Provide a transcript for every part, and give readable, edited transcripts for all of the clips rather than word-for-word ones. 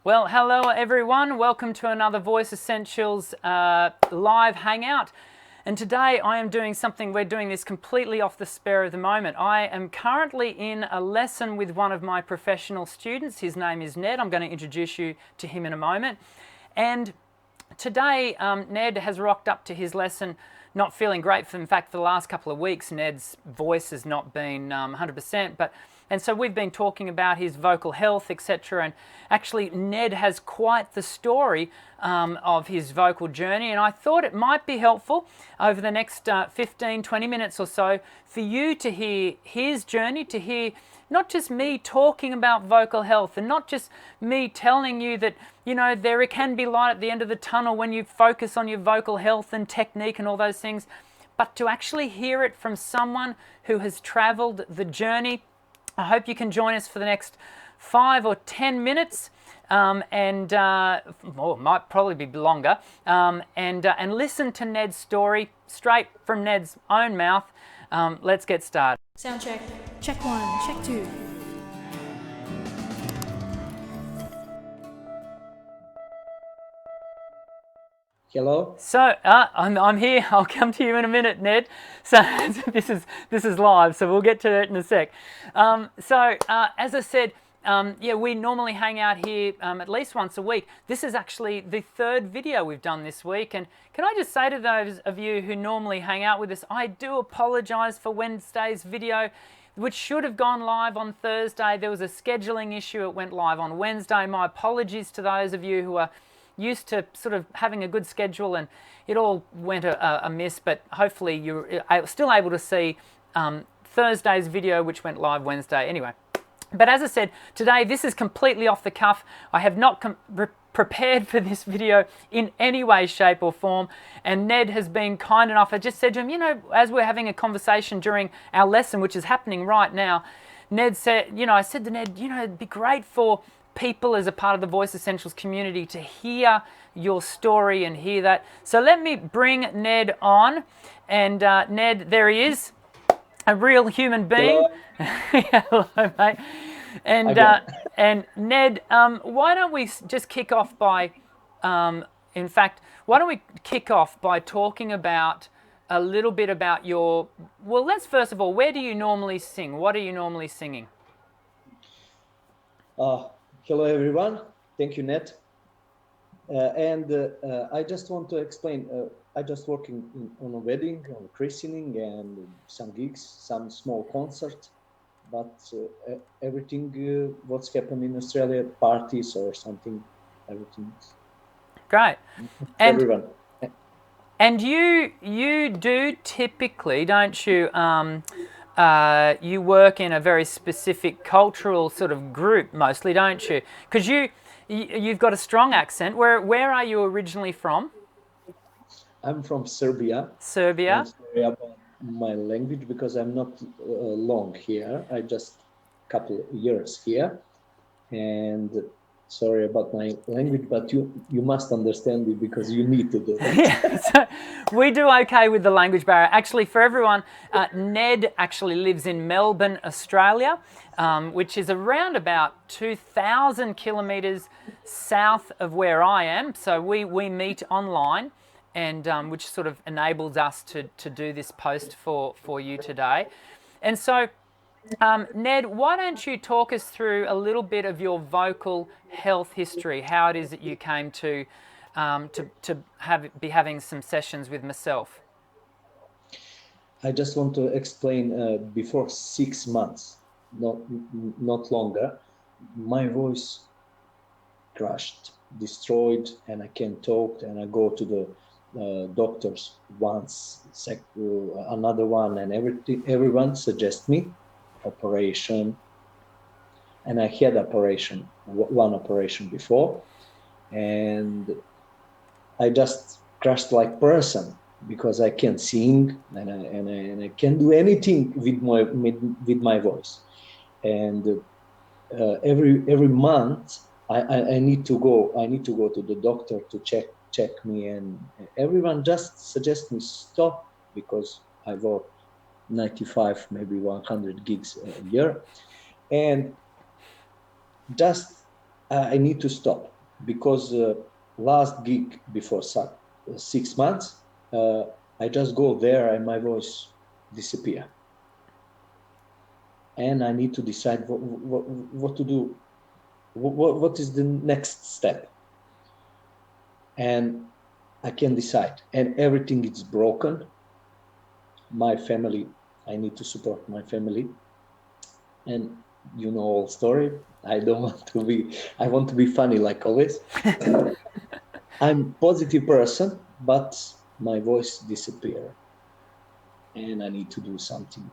Well, hello everyone. Welcome to another Voice Essentials live hangout. And today I am doing something, we're doing this completely off the spur of the moment. I am currently in a lesson with one of my professional students. His name is Ned. I'm going to introduce you to him in a moment. And today Ned has rocked up to his lesson not feeling great. In fact, for the last couple of weeks, Ned's voice has not been 100%. And so we've been talking about his vocal health, etc. And actually, Ned has quite the story of his vocal journey. And I thought it might be helpful over the next 15, 20 minutes or so for you to hear his journey, to hear not just me talking about vocal health and not just me telling you that, you know, there can be light at the end of the tunnel when you focus on your vocal health and technique and all those things, but to actually hear it from someone who has traveled the journey. I hope you can join us for the next 5 or 10 minutes, or might probably be longer, and listen to Ned's story straight from Ned's own mouth. Let's get started. Sound check. Check 1, check 2. Hello. So I'm here. I'll come to you in a minute, Ned. So this is live. So we'll get to it in a sec. As I said, we normally hang out here at least once a week. This is actually the third video we've done this week. And can I just say to those of you who normally hang out with us, I do apologise for Wednesday's video, which should have gone live on Thursday. There was a scheduling issue. It went live on Wednesday. My apologies to those of you who are used to sort of having a good schedule and it all went amiss, but hopefully you're still able to see Thursday's video, which went live Wednesday anyway. But as I said, today this is completely off the cuff. I have not prepared for this video in any way, shape or form, and Ned has been kind enough. I just said to him, you know, as we're having a conversation during our lesson, which is happening right now, Ned said, I said to Ned, it'd be great for people as a part of the Voice Essentials community to hear your story and hear that. So let me bring Ned on. And Ned, there he is, a real human being. Hello, mate. And Ned, why don't we just kick off by, why don't we kick off by talking about a little bit about let's first of all, where do you normally sing? What are you normally singing? Hello, everyone. Thank you, Ned. I just want to explain, I just working on a wedding, on christening and some gigs, some small concert, but everything what's happened in Australia, parties or something, everything. Great. Everyone. And you do typically, don't you, you work in a very specific cultural sort of group mostly, don't you? Because you've got a strong accent. Where are you originally from? I'm from Serbia. Serbia. I'm sorry about my language because I'm not long here. I just couple of years here, and sorry about my language, but you must understand it because you need to do that. Yeah, so we do okay with the language barrier. Actually, for everyone, Ned actually lives in Melbourne, Australia, which is around about 2,000 kilometres south of where I am. So we meet online, and which sort of enables us to do this post for you today. And so, Ned, why don't you talk us through a little bit of your vocal health history, how it is that you came to be having some sessions with myself? I just want to explain, before 6 months, not longer, my voice crashed, destroyed, and I can't talk, and I go to the doctors once, another one, and everyone suggests me operation, and I had one operation before, and I just crashed like person because I can't sing and I can't do anything with my voice, and every month I need to go to the doctor to check me, and everyone just suggests me stop because I work 95, maybe 100 gigs a year, and just I need to stop because last gig before 6 months, I just go there and my voice disappear. And I need to decide what to do. What is the next step? And I can decide. And everything is broken. My family, I need to support my family. And you know all story. I don't want to be, I want to be funny like always. I'm positive person, but my voice disappear. And I need to do something.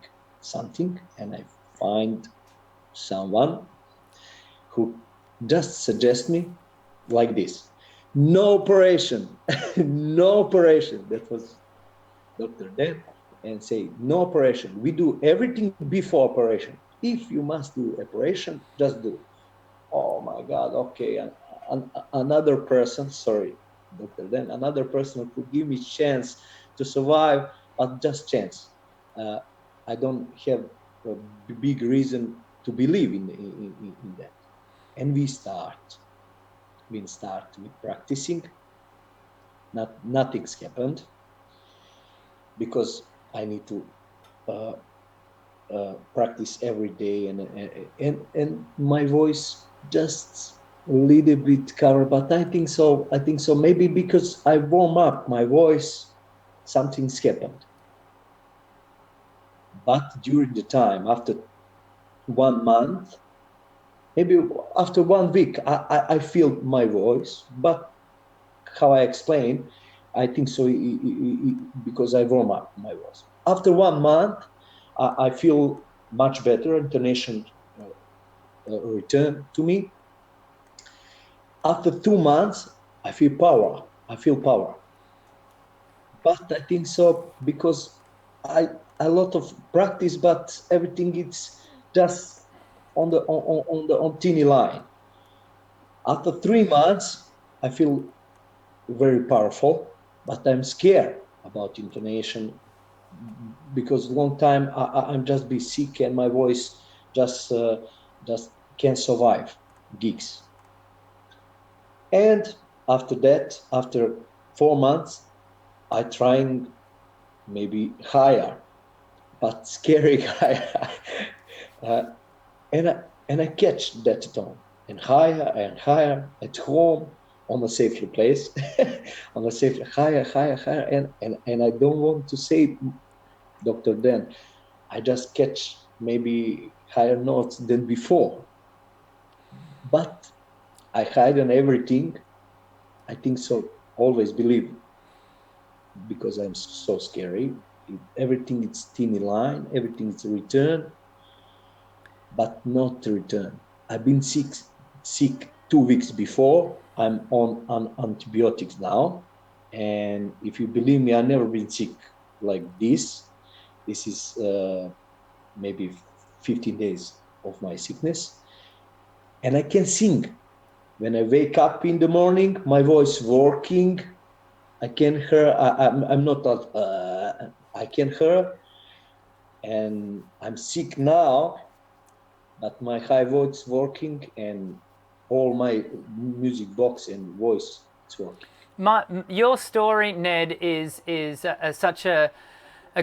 And I find someone who just suggest me like this. No operation, no operation. That was Dr. Ned, and say, no operation. We do everything before operation. If you must do operation, just do. Oh my God, okay. Another person, sorry, Dr. Dan, another person could give me chance to survive, but just chance. I don't have a big reason to believe in that. And we start with practicing. Nothing's happened because I need to practice every day, and my voice just a little bit covered. But I think so. Maybe because I warm up my voice, something's happened. But during the time, after 1 month, maybe after 1 week, I feel my voice. But how I explain, I think so because I warm up my voice. After 1 month, I feel much better. Intonation return to me. After 2 months, I feel power. But I think so because a lot of practice, but everything it's just on teeny line. After 3 months, I feel very powerful, but I'm scared about intonation because long time I'm just be sick and my voice just can't survive gigs. And after that, after 4 months, I trying maybe higher, but scary higher. And I catch that tone and higher at home on a safer place, on a safer higher, and I don't want to say, Dr. Dan, I just catch maybe higher notes than before, but I hide on everything. I think so. Always believe because I'm so scary. Everything is teeny line. Everything is return, but not return. I've been sick 2 weeks before. I'm on antibiotics now, and if you believe me, I've never been sick like this. This is maybe 15 days of my sickness, and I can sing. When I wake up in the morning, my voice working. I can hear. I'm not. I can hear, and I'm sick now, but my high voice working, and all my music box and voice is working. Your story, Ned, is such a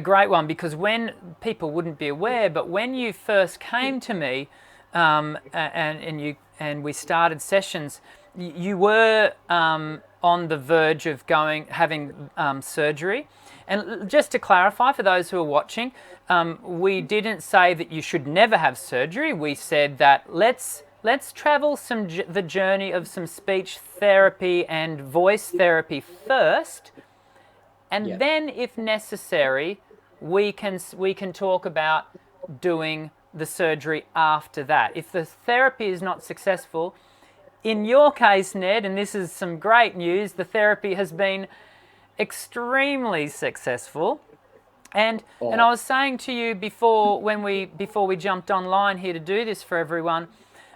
great one because when people wouldn't be aware, but when you first came to me, and we started sessions, you were on the verge of having surgery. And just to clarify for those who are watching, we didn't say that you should never have surgery. We said that let's travel the journey of some speech therapy and voice therapy first, and then, if necessary, we can talk about doing the surgery after that. If the therapy is not successful, in your case, Ned, and this is some great news, the therapy has been extremely successful. And I was saying to you before we jumped online here to do this for everyone,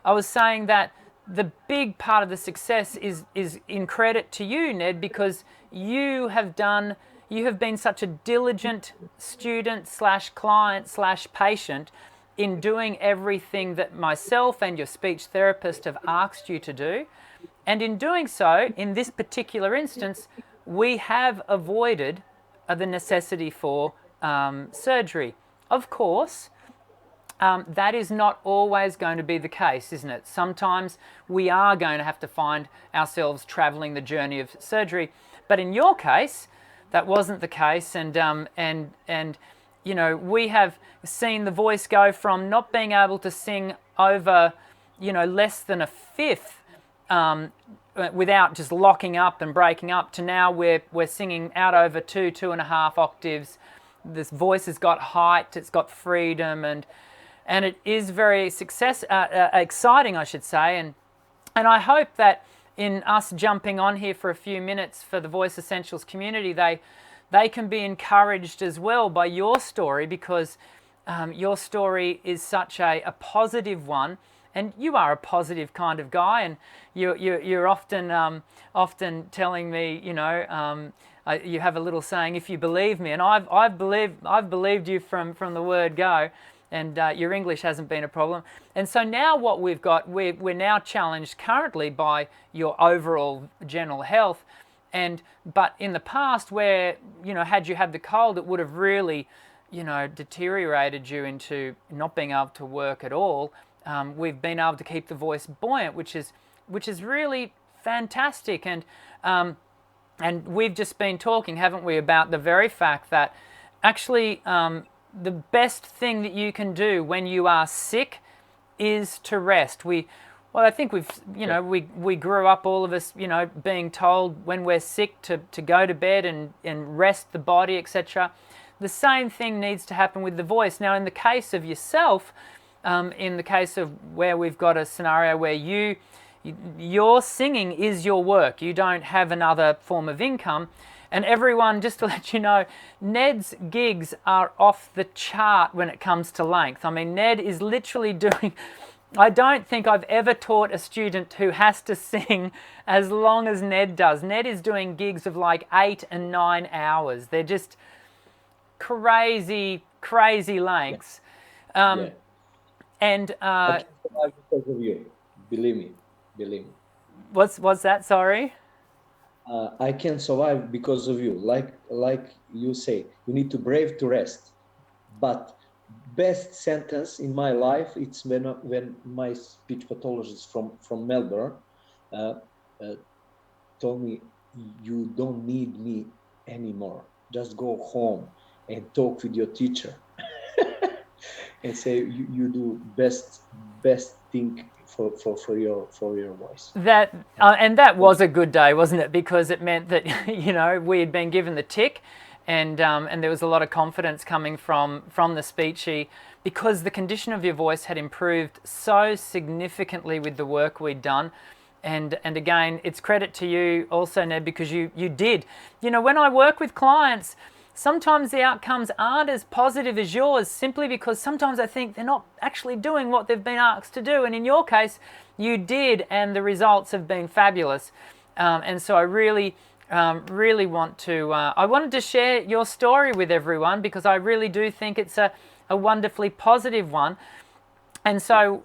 I was saying that the big part of the success is in credit to you, Ned, because you have been such a diligent student / client / patient in doing everything that myself and your speech therapist have asked you to do. And in doing so, in this particular instance, we have avoided the necessity for surgery. Of course, that is not always going to be the case, isn't it? Sometimes we are going to have to find ourselves traveling the journey of surgery. But in your case, that wasn't the case, and you know, we have seen the voice go from not being able to sing over, you know, less than a fifth without just locking up and breaking up, to now we're singing out over 2.5 octaves. This voice has got height, it's got freedom, and it is very exciting, I should say, and I hope that in us jumping on here for a few minutes for the Voice Essentials community, they can be encouraged as well by your story, because your story is such a positive one, and you are a positive kind of guy, and you're often telling me, you know, you have a little saying, if you believe me, and I've believed you from the word go, and your English hasn't been a problem. And so now what we've got, we're now challenged currently by your overall general health, but in the past, where, you know, had you had the cold, it would have really, you know, deteriorated you into not being able to work at all. We've been able to keep the voice buoyant, which is really fantastic. And we've just been talking, haven't we, about the very fact that actually the best thing that you can do when you are sick is to rest. Well, I think we've, you know, we grew up, all of us, you know, being told when we're sick to go to bed and rest the body, etc. The same thing needs to happen with the voice. Now, in the case of yourself, in the case of where we've got a scenario where your singing is your work, you don't have another form of income. And everyone, just to let you know, Ned's gigs are off the chart when it comes to length. I mean, Ned is literally doing, I don't think I've ever taught a student who has to sing as long as Ned does. Ned is doing gigs of like 8 and 9 hours. They're just crazy lengths. And I can survive because of you. Believe me. What's that? Sorry. I can survive because of you. Like you say, you need to brave to rest. But best sentence in my life, it's when my speech pathologist from Melbourne told me, you don't need me anymore. Just go home and talk with your teacher and say you do best thing for your voice. That and that was a good day, wasn't it? Because it meant that, you know, we had been given the tick, and there was a lot of confidence coming from the speechy, because the condition of your voice had improved so significantly with the work we'd done. And again, it's credit to you also, Ned, because you did. You know, when I work with clients, sometimes the outcomes aren't as positive as yours, simply because sometimes I think they're not actually doing what they've been asked to do. And in your case, you did, and the results have been fabulous. And so I really want to, I wanted to share your story with everyone, because I really do think it's a wonderfully positive one. And so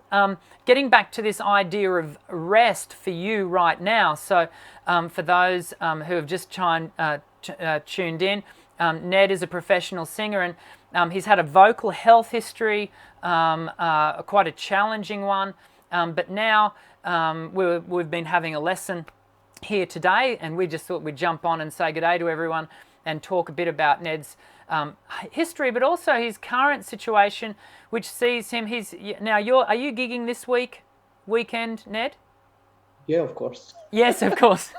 getting back to this idea of rest for you right now, so for those who have just tuned in, Ned is a professional singer, and he's had a vocal health history, quite a challenging one, but now we've been having a lesson here today, and we just thought we'd jump on and say good day to everyone and talk a bit about Ned's history, but also his current situation, which sees him. Are you gigging this weekend, Ned? Yeah, of course. Yes, of course.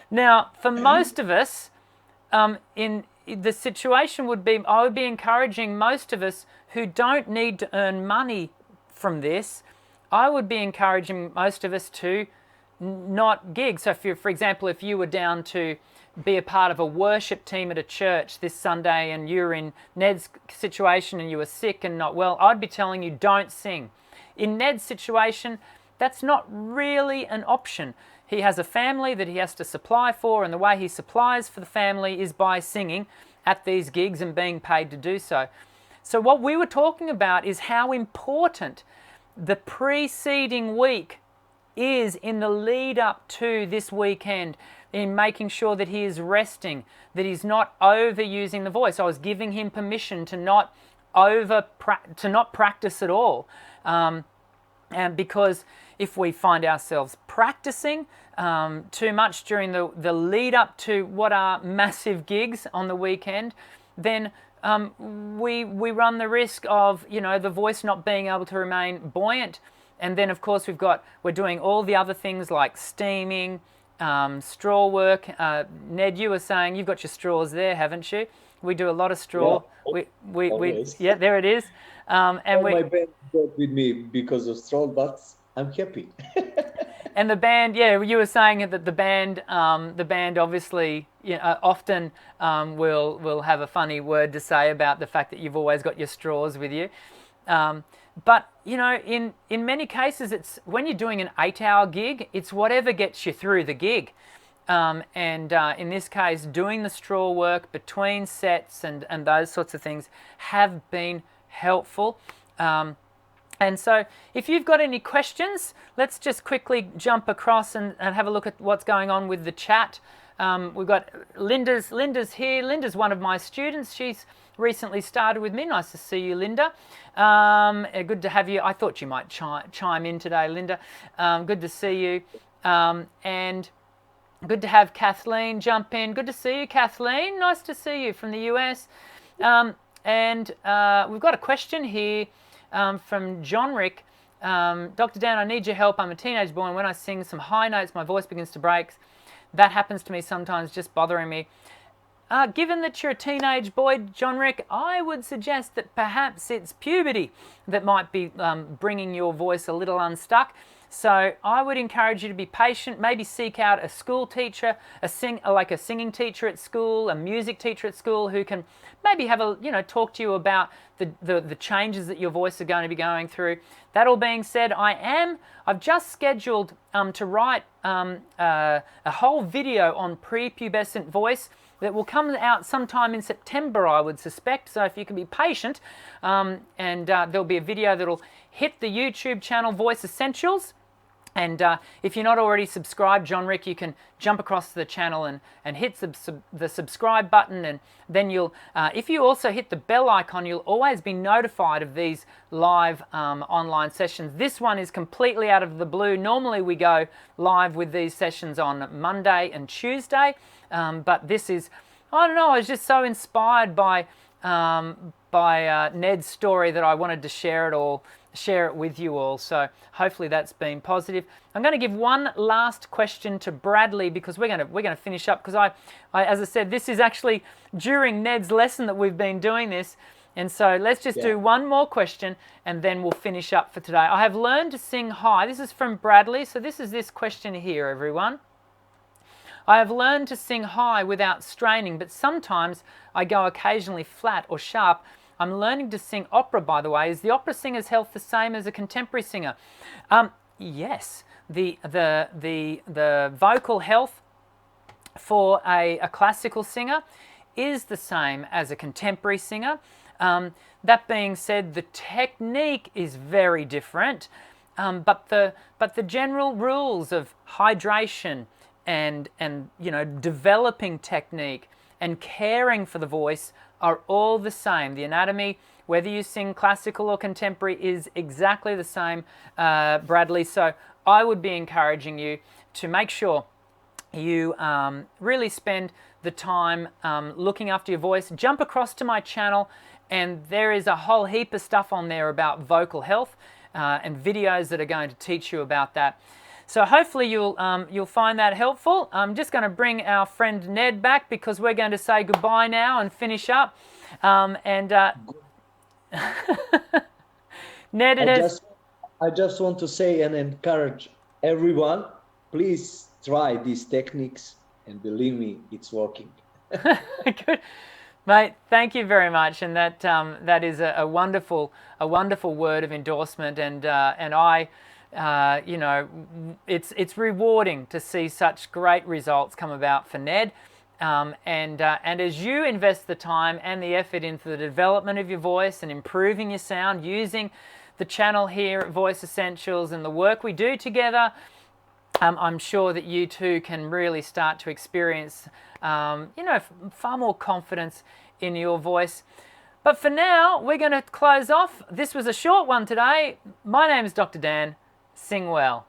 Now, for most of us, in the situation would be, I would be encouraging most of us who don't need to earn money from this, I would be encouraging most of us to not gig. So for example, if you were down to be a part of a worship team at a church this Sunday, and you're in Ned's situation and you were sick and not well, I'd be telling you, don't sing. In Ned's situation, that's not really an option. He has a family that he has to supply for, and the way he supplies for the family is by singing at these gigs and being paid to do so. So what we were talking about is how important the preceding week is in the lead up to this weekend, in making sure that he is resting, that he's not overusing the voice. I was giving him permission to not practice at all. And because if we find ourselves practicing too much during the lead up to what are massive gigs on the weekend, then we run the risk of, you know, the voice not being able to remain buoyant. And then of course we're doing all the other things like steaming, straw work. Ned, you were saying you've got your straws there, haven't you? We do a lot of straw. Yeah, we yeah, there it is. And my band got with me because of straw, but I'm happy. And the band, yeah, you were saying that the band obviously, you know, often will have a funny word to say about the fact that you've always got your straws with you. But you know, in many cases, it's when you're doing an 8-hour gig, it's whatever gets you through the gig. And in this case, doing the straw work between sets and those sorts of things have been helpful. And so if you've got any questions, let's just quickly jump across and have a look at what's going on with the chat. We've got Linda's here. Linda's one of my students. She's recently started with me. Nice to see you, Linda. Good to have you. I thought you might chime in today, Linda. Good to see you. And good to have Kathleen jump in. Good to see you, Kathleen. Nice to see you from the US. And we've got a question here from John Rick. Dr. Dan, I need your help. I'm a teenage boy, and when I sing some high notes, my voice begins to break. That happens to me sometimes, just bothering me. Given that you're a teenage boy, John Rick, I would suggest that perhaps it's puberty that might be bringing your voice a little unstuck. So I would encourage you to be patient, maybe seek out a school teacher, like a singing teacher at school, a music teacher at school who can maybe have talk to you about the changes that your voice are going to be going through. That all being said, I've just scheduled to write a whole video on prepubescent voice that will come out sometime in September, I would suspect. So if you can be patient, and there'll be a video that'll hit the YouTube channel Voice Essentials. And if you're not already subscribed, John Rick, you can jump across to the channel and hit the subscribe button, and then you'll, if you also hit the bell icon, you'll always be notified of these live online sessions. This one is completely out of the blue. Normally we go live with these sessions on Monday and Tuesday, but this is, I don't know, I was just so inspired by Ned's story that I wanted to share it with you all. So hopefully that's been positive. I'm going to give one last question to Bradley because we're going to finish up, because I as I said, this is actually during Ned's lesson that we've been doing this, and so let's just do one more question and then we'll finish up for today. I have learned to sing high. This is from Bradley. So this is this question here, everyone. I have learned to sing high without straining, but sometimes I go occasionally flat or sharp. I'm learning to sing opera, by the way. Is the opera singer's health the same as a contemporary singer? Yes. The vocal health for a classical singer is the same as a contemporary singer. That being said, the technique is very different, but the general rules of hydration and developing technique and caring for the voice are all the same. The anatomy, whether you sing classical or contemporary, is exactly the same, Bradley. So I would be encouraging you to make sure you really spend the time looking after your voice. Jump across to my channel, and there is a whole heap of stuff on there about vocal health and videos that are going to teach you about that. So hopefully you'll find that helpful. I'm just going to bring our friend Ned back because we're going to say goodbye now and finish up. Ned, I just want to say and encourage everyone, please try these techniques, and believe me, it's working. Good. Mate, thank you very much, and that is a wonderful word of endorsement, and I. It's rewarding to see such great results come about for Ned, and as you invest the time and the effort into the development of your voice and improving your sound using the channel here at Voice Essentials and the work we do together, I'm sure that you too can really start to experience, far more confidence in your voice. But for now, we're going to close off. This was a short one today. My name is Dr. Dan. Sing well.